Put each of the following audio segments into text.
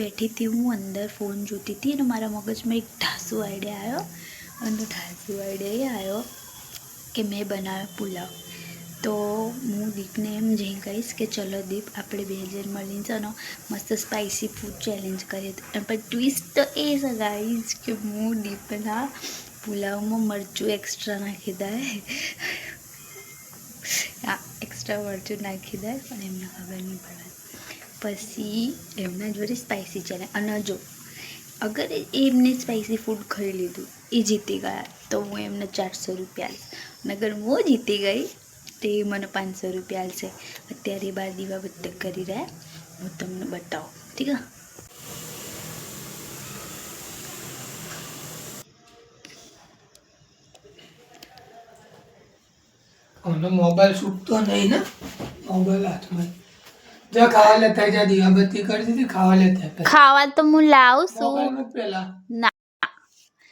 બેઠી હતી હું અંદર ફોન જોતી હતી અને મારા મગજમાં એક ઢાસુ આઈડિયા આવ્યો અને ઢાસુ આઈડિયા એ આવ્યો કે મેં બનાવ્યો પુલાવ. તો હું દીપને એમ જઈ કહીશ કે ચલો દીપ આપણે 2 જણ મળીને છે ને મસ્ત સ્પાઇસી ફૂડ ચેલેન્જ કરીએ. પણ ટ્વિસ્ટ તો એ છે ગાઈઝ કે હું દીપના પુલાવમાં મરચું એક્સ્ટ્રા નાખી દે. એક્સ્ટ્રા મરચું નાખી દે પણ એમને ખબર નહીં પડે. પછી એમના જોડે સ્પાઇસી ચેલેન્જ. અને જો અગર એમને સ્પાઇસી ફૂડ ખાઈ લીધું એ જીતી ગયા તો હું એમને 400 રૂપિયા આપીશ. અને અગર હું જીતી ગઈ તો એ મને 500 રૂપિયા આપશે. અત્યારે બાર દીવા બત્તક કરી રહ્યા, હું તમને બતાવું. ઠીક છે? મોબાઈલ છૂટતો નહીં ને, મોબાઈલ હાથમાં. જો ખાવા લેતા જા, દીવાબત્તી કરી દીધી. ખાવા લેતા ખાવા તો હું લાવું છું પેલા ના,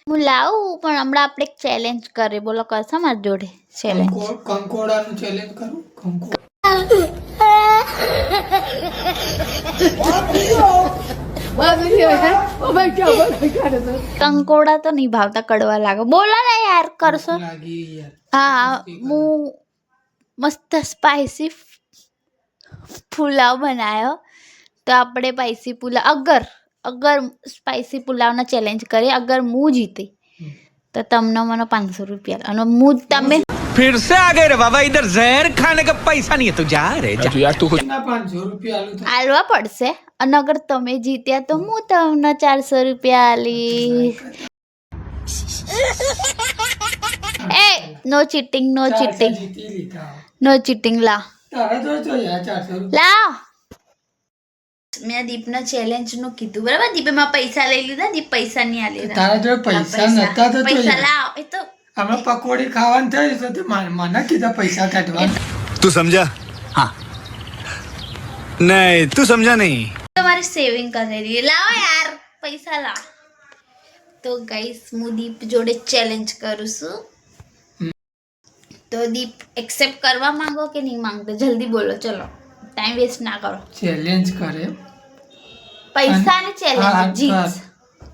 હું લાવું પણ હમણાં આપણે એક ચેલેન્જ કરીએ. બોલો કરશો મારી જોડે ચેલેન્જ? કંકોડાનું ચેલેન્જ કરું. કંકોડા તો નહીં ભાવતા, કડવા લાગે. બોલો ને યાર, કરશો? હા, હું મસ્ત સ્પાઇસી પુલાવ બનાવ્યો. તો આપણે સ્પાઇસી પુલાવ અગર સ્પાઇસી પુલાવના ચેલેન્જ કરીએ. અગર હું જીતી તો તમને મને 500 રૂપિયા. અને હું તમે फिर से आ गए रे बाबा, इधर जहर खाने का पैसा नहीं है तो जा रे जा यार तू 500 રૂપિયા આલવા પડશે. અને અગર તમે જીત્યા તો હું તમને 400 રૂપિયા આલીશ. એ નો ચીટિંગ, નો ચીટિંગ, જીતી લીધા. નો ચીટિંગ. લા તારા તો જો યાર 400 લા. મેં દીપના ચેલેન્જ નું કીધું, બરાબર? દીપે માં પૈસા લઈ લીધા. દીપ પૈસા નહીં આલી. તારા જો પૈસા નતા તો પૈસા લાવ. એ તો અમે પકોડી ખાવાનું થયું તો મને કીધા પૈસા કાઢવા. तू समझा? हाँ नहीं तू समझा नहीं. તમારે સેવિંગ કરેલી. લાવો યાર પૈસા લાવ. તો ગાઈસ હું દીપ જોડે ચેલેન્જ કરું છું. તો દીપ એક્સેપ્ટ કરવા માંગો કે નહીં માંગતો? જલ્દી બોલો, ચલો, ટાઈમ વેસ્ટ ના કરો. ચેલેન્જ કરે પૈસા ને ચેલેન્જ જીત.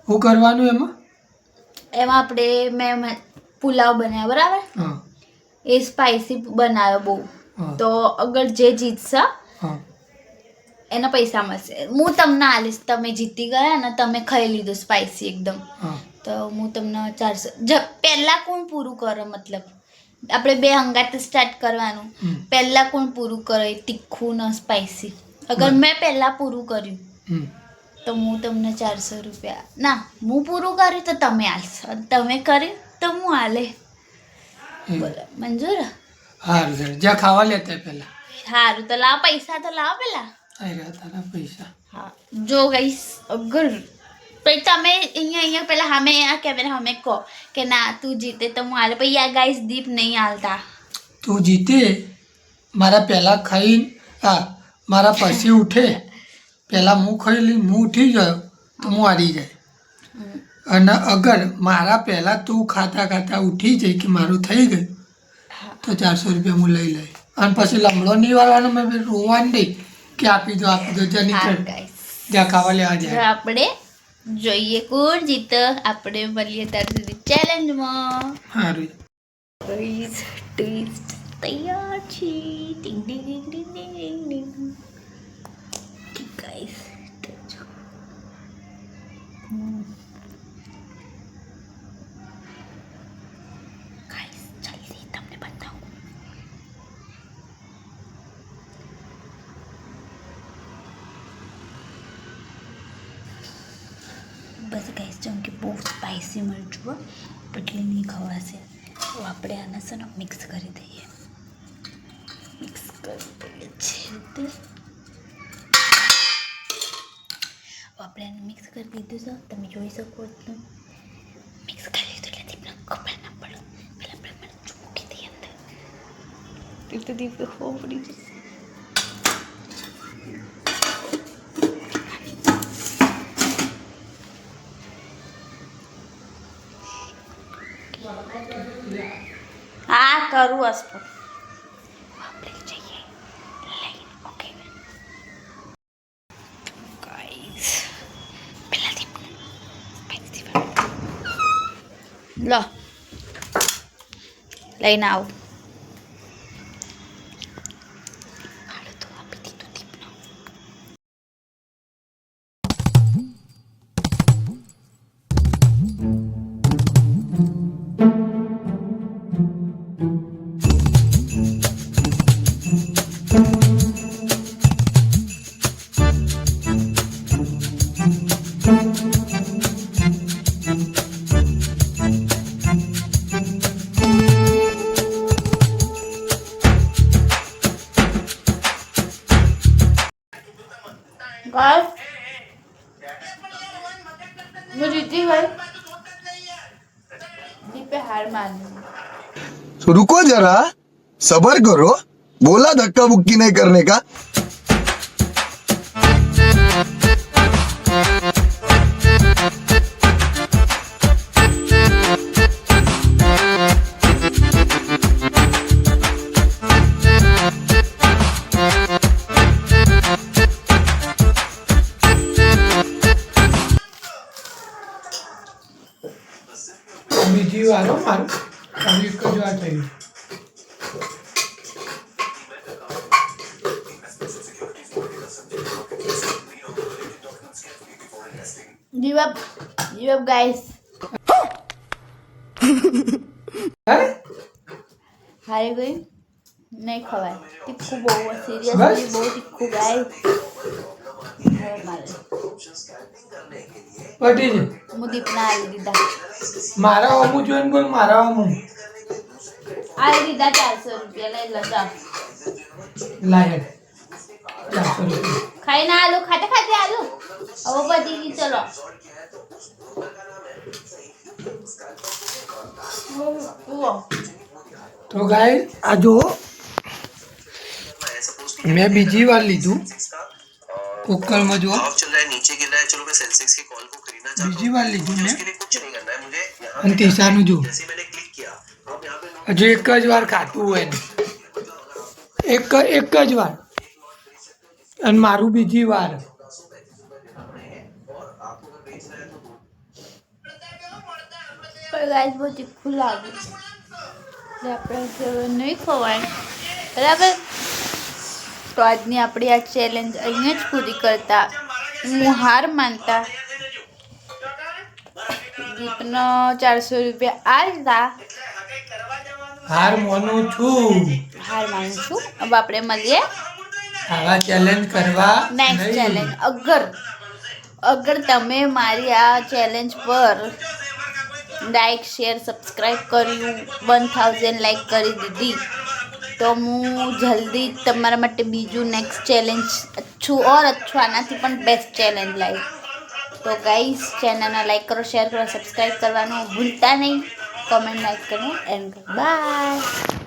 શું કરવાનું એમાં? એમાં આપણે મેં પુલાવ બનાવ્યો, બરાબર? હા. એ સ્પાઇસી બનાવ્યો બહુ. તો અગર જે જીતશે એના પૈસા મળશે. હું તમને આલીશ. તમે જીતી ગયા ને તમે ખાઈ લીધું સ્પાઇસી એકદમ, તો હું તમને 400. પહેલા કોણ પૂરું કરે? મતલબ આપણે 2 હંગાત સ્ટાર્ટ કરવાનું. પહેલા કોણ પૂરું કરે તીખું ને સ્પાઇસી? અગર મેં પહેલા પૂરું કર્યું તો હું તમને 400 રૂપિયા. ના, હું પૂરું કર્યું તો તમે આલશો. તમે કર્યું તો હું આલે. બોલો, મંજૂર? હારું, જ્યાં ખાવા લેતા પેલા. સારું, તો લાવ પૈસા. તો લાવ પેલા. તારા પૈસા. હા, જો ગાઈસ અગર પછી તમે અહીંયા પેલા સામે આ કેમેરા સામે કહો કે ના તું જીતે તો હું હાલે. પછી આ ગાઈસ દીપ નહીં હાલતા. તું જીતે મારા પહેલા ખાઈ, મારા પછી ઉઠે. પહેલા હું ખાઈ લઈ, હું ઉઠી ગયો તો હું હારી જાય. અને અગર મારા પહેલા તું ખાતા ખાતા ઉઠી જાય કે મારું થઈ ગયું તો 400 રૂપિયા હું લઈ લઈ. અને પછી લમડો નહીં વાળવાનો, મેં રોવાનું નહીં કે આપી દો જ્યાં નીકળ, જ્યાં ખાવા લેવા જાય. આપણે જોઈએ કોણ જીતે. આપણે મળીએ ત્યાર સુધી ચેલેન્જમાં. સારું. ટ્વિસ્ટ તૈયાર છે. ટિંગ ટિંગ ટિંગ ટિંગ ટિંગ ટિંગ. ગાઈસ જલ્દી તમને બતાવું. બસ ગાઈસ, જેમ કે બહુ સ્પાઇસી મરચું એટલે નહીં ખવાશે. તો આપણે આને છે ને મિક્સ કરી દઈએ. મિક્સ કરી દઈએ છે. આપણે આને મિક્સ કરી દીધું છે. તમે જોઈ શકો છો. મિક્સ કરી દીધું એટલે દીપને ખબર ના પડે. પેલા આપણે મરચું મૂકી દઈએ અંદર. તો દીપને ખબર પડી જશે. હા, કરું હસ્તો. આપણે જઈએ લઈને. ઓકે ગાઈસ, લો લઈને આવો. गाइस मैं जीती गई. जी पे हार मानी. तो रुको जरा सबर करो बोला धक्का मुक्की नहीं करने का બીજી વાર હો મારું ખાલી એક જ વાર થયું. Give up guys. હે हारी गई नहीं खवाय. તીખું બહુ બસ? સિરિયસલી બહુ તીખું ગાઈસ. પટી છે. હું દીપના આવી દીધા. મારા અમુ જોઈને બોલ મારા અમુ આવી દીધા 400 રૂપિયા લઈ લો જાઓ. લાયક 400 રૂપિયા. ખાઈને આલુ ખાતે ખાતે આલુ. હવે બધી ગઈ ચલો. તો ગાય આ જો મેં બીજી વાર લીધું કોકલમાં જો भाव चल रहा है नीचे गिर रहा है चलो मैं सेंसेक्स की कॉल को खरीदना चाहता બીજી વાર લીધું हूं મેં उसके लिए कुछ नहीं करना है मुझे यहाँ અને તીસાનું જો जैसे मैंने क्लिक किया अब यहाँ पे હજુ એક જ વાર ખાતું હોય ને એક જ વાર અને મારું બીજી વાર પણ ગાઈસ બહુ તીખું લાગે એટલે આપણે હવે નહીં ખવાય બરાબર. તો આજની આપણી આ ચેલેન્જ અહીંયા જ પૂરી કરતા હું હાર માનતા દીપનો 400 રૂપિયા આલતા હાર માનું છું. હાર માનું છું. હવે આપણે મળીએ આવા ચેલેન્જ કરવા નેક્સ્ટ નહીં. ચેલેન્જ. અગર તમે મારી આ ચેલેન્જ પર લાઈક શેર સબસ્ક્રાઈબ કર્યું 1000 લાઈક કરી દીધી તો હું જલ્દી તમારા માટે બીજું નેક્સ્ટ ચેલેન્જ અચ્છું આનાથી પણ બેસ્ટ ચેલેન્જ લાવી. તો ગાઈસ ચેનલને લાઈક કરો શેર કરો સબસ્ક્રાઈબ કરવાનું ભૂલતા નહીં. કમેન્ટ લાઈક કરો એન્ડ બાય.